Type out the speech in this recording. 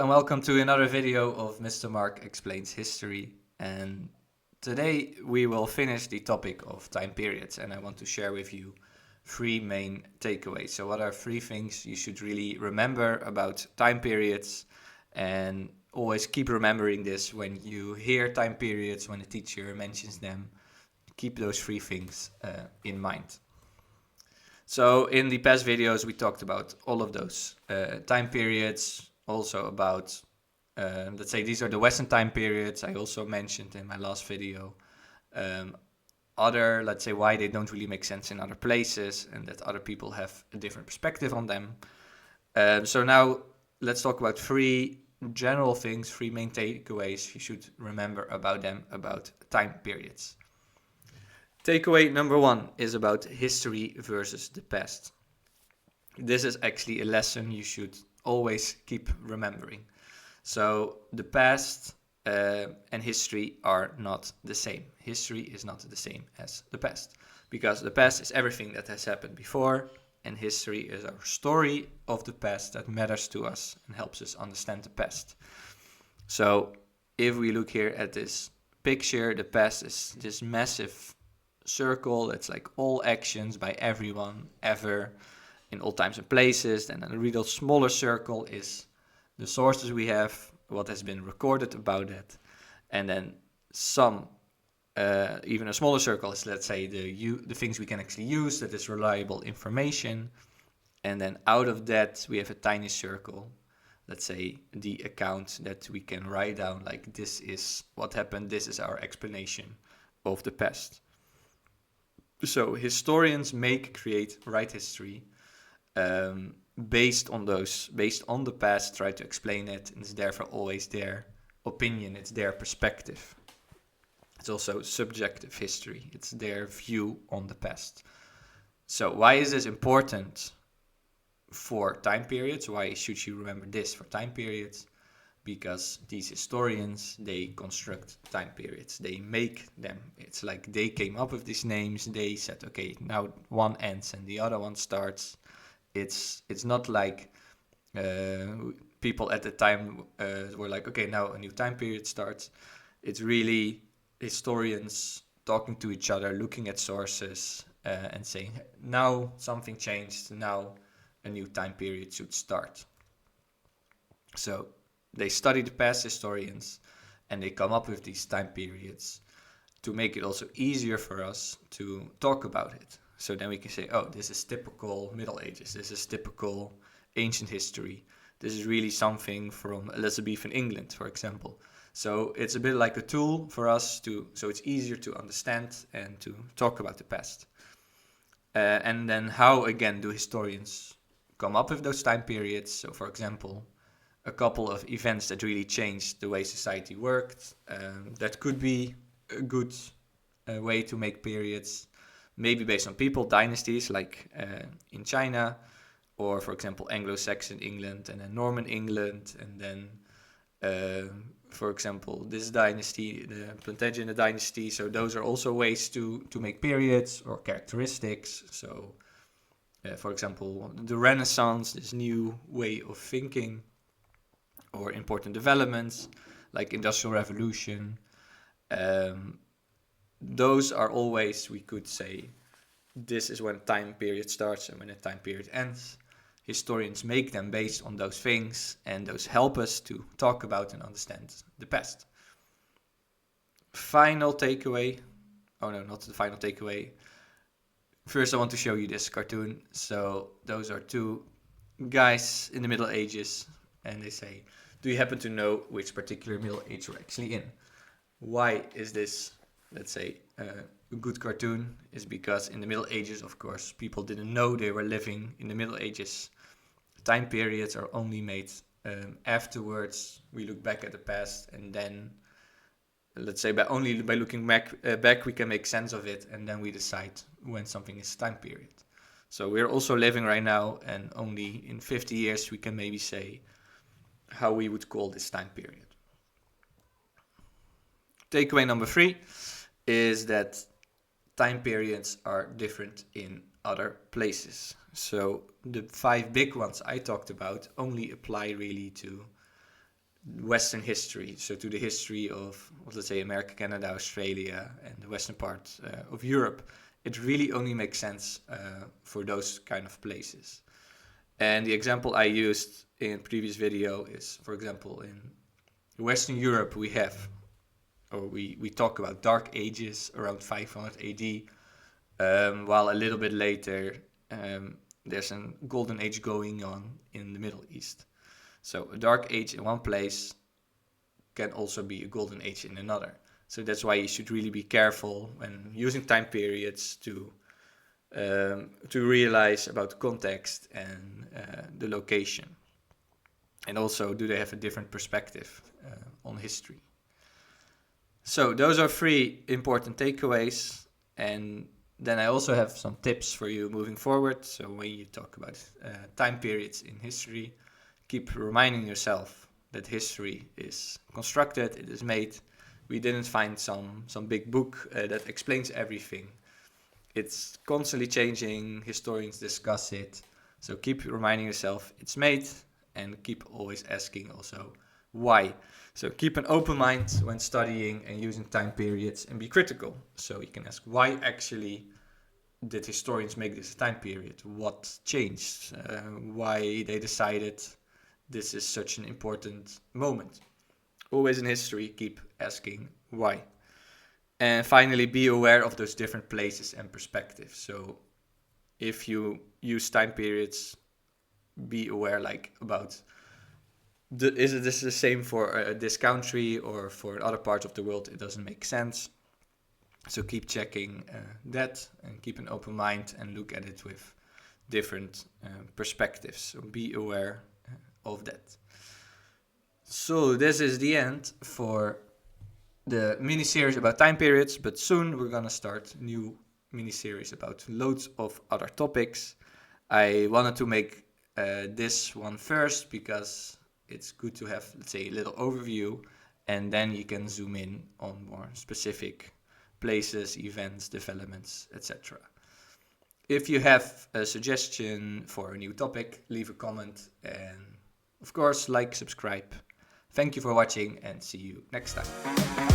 and welcome to another video of Mr. Mark Explains History. And today we will finish the topic of time periods, and I want to share with you three main takeaways. So what are three things you should really remember about time periods? And always keep remembering this when you hear time periods, when a teacher mentions them. Keep those three things in mind. So in the past videos we talked about all of those time periods, also about, let's say these are the Western time periods. I also mentioned in my last video let's say why they don't really make sense in other places and that other people have a different perspective on them. So now let's talk about three general things, three main takeaways you should remember about them, about time periods. Takeaway number one is about history versus the past. This is actually a lesson you should always keep remembering. So the past and history are not the same. History is not the same as the past, because the past is everything that has happened before, and history is our story of the past that matters to us and helps us understand the past. So if we look here at this picture, the past is this massive circle. It's like all actions by everyone ever in all times and places. And a real smaller circle is the sources we have, what has been recorded about it. And then even a smaller circle is, let's say, the things we can actually use, that is reliable information. And then out of that we have a tiny circle, let's say the account that we can write down, like this is what happened, this is our explanation of the past. So historians create, write history based on the past, try to explain it, and it's therefore always their opinion, it's their perspective. It's also subjective history, it's their view on the past. So why is this important for time periods? Why should you remember this for time periods? Because these historians, they construct time periods, they make them. It's like they came up with these names, they said, okay, now one ends and the other one starts. It's not like people at the time were like, okay, now a new time period starts. It's really historians talking to each other, looking at sources and saying, now something changed, now a new time period should start. So they study the past, historians, and they come up with these time periods to make it also easier for us to talk about it. So then we can say, oh, this is typical Middle Ages, this is typical ancient history, this is really something from Elizabethan England, for example. So it's a bit like a tool for us so it's easier to understand and to talk about the past. And then how, again, do historians come up with those time periods? So, for example, a couple of events that really changed the way society worked. That could be a good way to make periods, maybe based on people, dynasties like in China, or for example Anglo-Saxon England and then Norman England, and then for example this dynasty, the Plantagenet dynasty. So those are also ways to make periods or characteristics. So for example the Renaissance, this new way of thinking, or important developments like Industrial Revolution. Those are always, we could say, this is when a time period starts and when a time period ends. Historians make them based on those things, and those help us to talk about and understand the past. Final takeaway. Oh no, not the final takeaway. First I want to show you this cartoon. So those are two guys in the Middle Ages, and they say, do you happen to know which particular Middle Age we're actually in? Why is this, let's say, a good cartoon? Is because in the Middle Ages, of course, people didn't know they were living in the Middle Ages. Time periods are only made afterwards. We look back at the past, and then, let's say, by looking back, we can make sense of it, and then we decide when something is time period. So we're also living right now, and only in 50 years we can maybe say how we would call this time period. Takeaway number 3 is that time periods are different in other places. So the 5 big ones I talked about only apply really to Western history, so to the history of, let's say, America, Canada, Australia, and the western part of Europe, it really only makes sense for those kind of places. And the example I used in previous video is, for example, in Western Europe we have, or we talk about Dark Ages around 500 AD, while a little bit later there's a golden age going on in the Middle East. So a dark age in one place can also be a golden age in another. So that's why you should really be careful when using time periods to realize about the context and the location. And also, do they have a different perspective on history? So those are 3 important takeaways. And then I also have some tips for you moving forward. So when you talk about time periods in history, keep reminding yourself that history is constructed, it is made. We didn't find some big book that explains everything. It's constantly changing, historians discuss it. So keep reminding yourself it's made, and keep always asking also why. So keep an open mind when studying and using time periods, and be critical. So you can ask, why actually did historians make this time period? What changed? Why they decided this is such an important moment? Always in history, keep asking why. And finally, be aware of those different places and perspectives. So if you use time periods, be aware about is this the same for this country, or for other parts of the world it doesn't make sense. So keep checking that, and keep an open mind and look at it with different perspectives. So be aware of that. So this is the end for the mini-series about time periods, but soon we're gonna start new mini-series about loads of other topics. I wanted to make this one first because it's good to have, let's say, a little overview, and then you can zoom in on more specific places, events, developments, etc. If you have a suggestion for a new topic, leave a comment, and of course, like, subscribe. Thank you for watching, and see you next time.